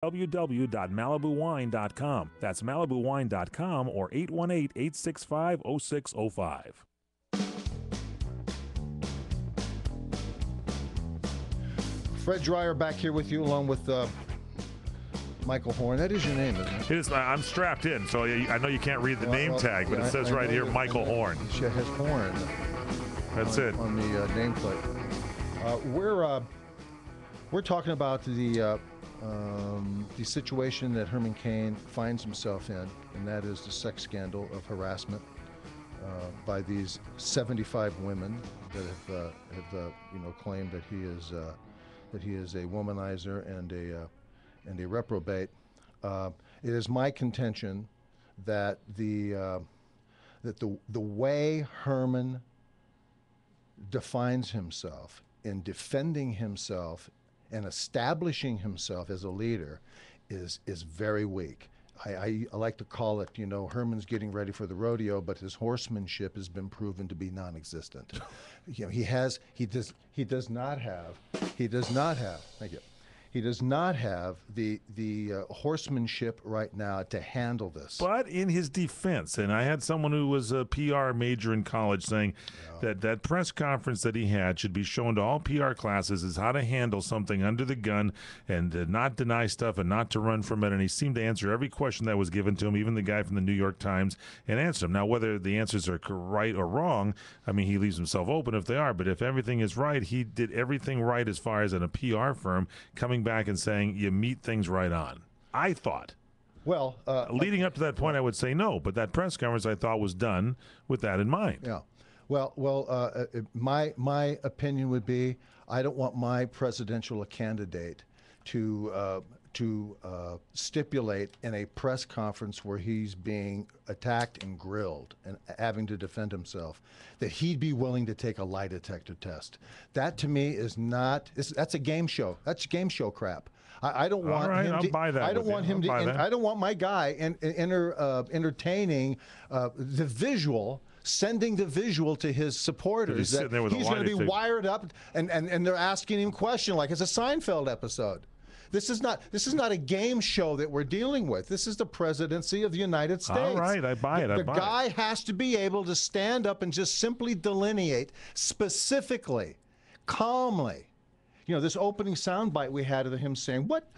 www.malibuwine.com. That's malibuwine.com or 818-865-0605. Fred Dreyer back here with you along with Michael Horn. That is your name, isn't it? It is. I'm strapped in, so I know you can't read the name tag, but it says right here, Michael Horn. It has Horn. That's it. On the nameplate. We're talking about the situation that Herman Cain finds himself in, and that is the sex scandal of harassment by these 75 women that have claimed that he is a womanizer and a reprobate. It is my contention that the way Herman defines himself in defending himself and establishing himself as a leader is very weak. I like to call it, Herman's getting ready for the rodeo, but his horsemanship has been proven to be non-existent. He does not have. Thank you. He does not have the horsemanship right now to handle this. But in his defense, and I had someone who was a PR major in college saying that press conference that he had should be shown to all PR classes is how to handle something under the gun and not deny stuff and not to run from it. And he seemed to answer every question that was given to him, even the guy from the New York Times, and answer them. Now, whether the answers are right or wrong, I mean, he leaves himself open if they are. But if everything is right, he did everything right as far as in a PR firm coming back and saying you meet things right on. I thought. Well, leading up to that point, I would say no, but that press conference I thought was done with that in mind. Yeah. Well, my opinion would be I don't want my presidential candidate to stipulate in a press conference where he's being attacked and grilled and having to defend himself that he'd be willing to take a lie detector test. That to me is not. That's a game show. That's game show crap. I don't want him to. Buy that. I don't want him to. I don't want my guy entertaining the visual. Sending the visual to his supporters that he's going to be wired up, and they're asking him questions like it's a Seinfeld episode. This is not a game show that we're dealing with. This is the presidency of the United States. All right, I buy it. The guy has to be able to stand up and just simply delineate specifically, calmly. This opening soundbite we had of him saying, what,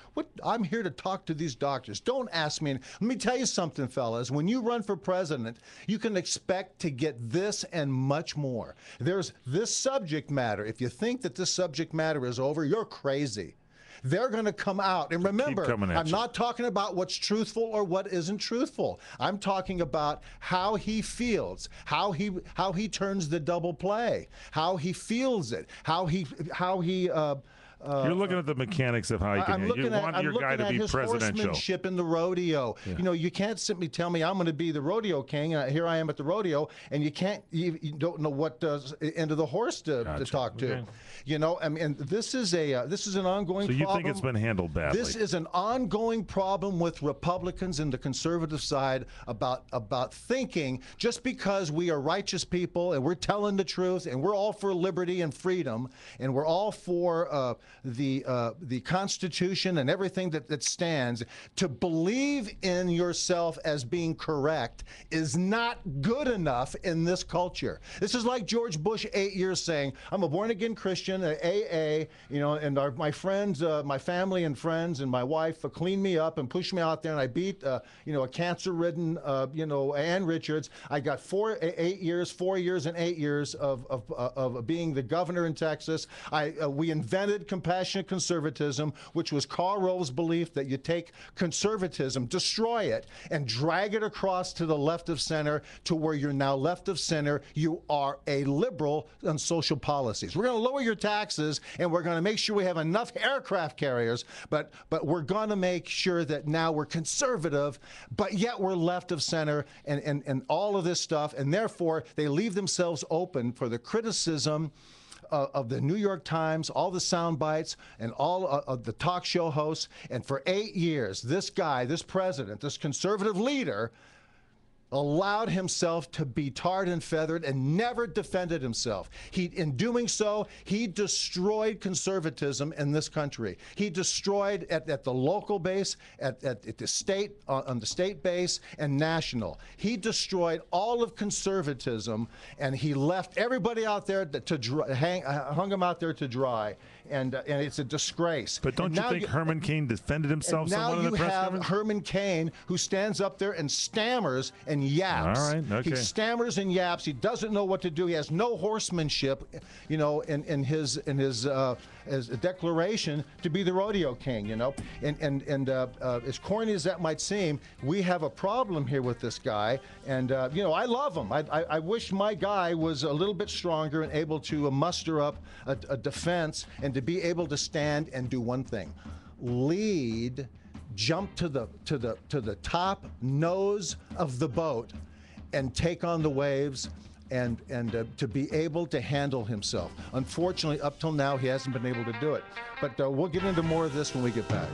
I'm here to talk to these doctors. Don't ask me. Let me tell you something, fellas. When you run for president, you can expect to get this and much more. There's this subject matter. If you think that this subject matter is over, you're crazy. They're going to come out. And remember, I'm not talking about what's truthful or what isn't truthful. I'm talking about how he feels, how he turns the double play, how he feels it, how he you're looking at the mechanics of how you can. You want your guy to be presidential. Horsemanship in the rodeo. Yeah. You can't simply tell me I'm going to be the rodeo king. Here I am at the rodeo, and you don't know what end of the horse to talk to. Okay. I mean, this is an ongoing problem. So you think it's been handled badly? This is an ongoing problem with Republicans and the conservative side about thinking just because we are righteous people and we're telling the truth and we're all for liberty and freedom and we're all for the Constitution and everything that stands, to believe in yourself as being correct is not good enough in this culture. This is like George Bush 8 years saying, I'm a born-again Christian, AA, and my friends, my family and friends and my wife cleaned me up and pushed me out there, and I beat, a cancer-ridden, Ann Richards. I got 4 years and 8 years of being the governor in Texas. We invented compassionate conservatism, which was Karl Rove's belief that you take conservatism, destroy it, and drag it across to the left of center to where you're now left of center. You are a liberal on social policies. We're going to lower your taxes, and we're going to make sure we have enough aircraft carriers, but we're going to make sure that now we're conservative, but yet we're left of center and all of this stuff, and therefore they leave themselves open for the criticism of the New York Times, all the sound bites, and all of the talk show hosts. And for 8 years, this guy, this president, this conservative leader allowed himself to be tarred and feathered and never defended himself. In doing so, he destroyed conservatism in this country. He destroyed at the local base, at the state, on the state base, and national. He destroyed all of conservatism, and he left everybody out there hung him out there to dry. And it's a disgrace. But don't you think Herman Cain defended himself somewhat in the press conference? Now you have Herman Cain, who stands up there and stammers and yaps. All right, okay. He stammers and yaps. He doesn't know what to do. He has no horsemanship, you know, in his as a declaration to be the rodeo king, you know. And as corny as that might seem, we have a problem here with this guy. And you know, I love him. I wish my guy was a little bit stronger and able to muster up a defense and to be able to stand and do one thing: lead, jump to the top nose of the boat, and take on the waves. And to be able to handle himself. Unfortunately, up till now, he hasn't been able to do it. But we'll get into more of this when we get back.